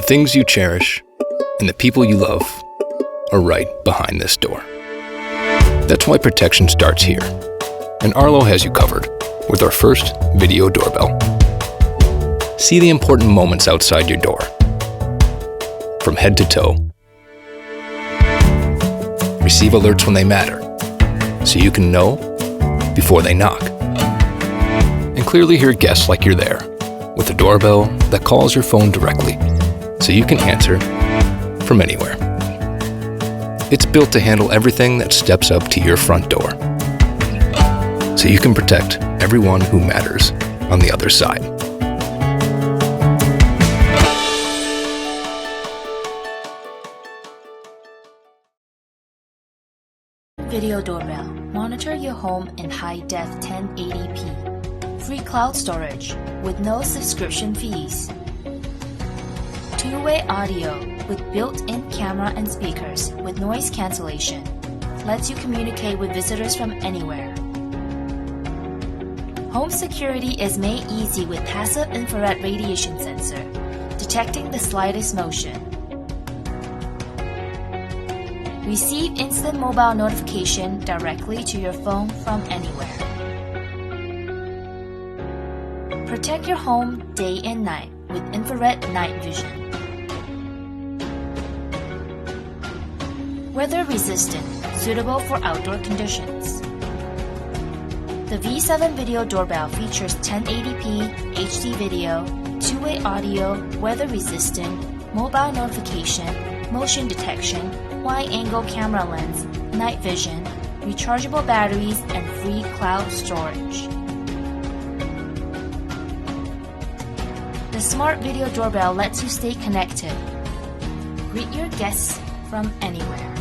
things you cherish and the people you love are right behind this door. That's why protection starts here. And Arlo has you covered with our first video doorbell. See the important moments outside your door, from head to toe. Receive alerts when they matter, so you can know before they knock. And clearly hear guests like you're there, with a doorbell that calls your phone directly, so you can answer from anywhere. It's built to handle everything that steps up to your front door, so you can protect everyone who matters on the other side. Video doorbell. Monitor your home in high-def 1080p. Free cloud storage with no subscription fees. Two-way audio with built-in camera and speakers with noise cancellation. Lets you communicate with visitors from anywhere. Home security is made easy with passive infrared radiation sensor, detecting the slightest motion. Receive instant mobile notification directly to your phone from anywhere. Protect your home day and night with infrared night vision. Weather resistant, suitable for outdoor conditions. The V7 video doorbell features 1080p HD video, two-way audio, weather resistant, mobile notification, motion detection, wide-angle camera lens, night vision, rechargeable batteries, and free cloud storage. The smart video doorbell lets you stay connected. Greet your guests from anywhere.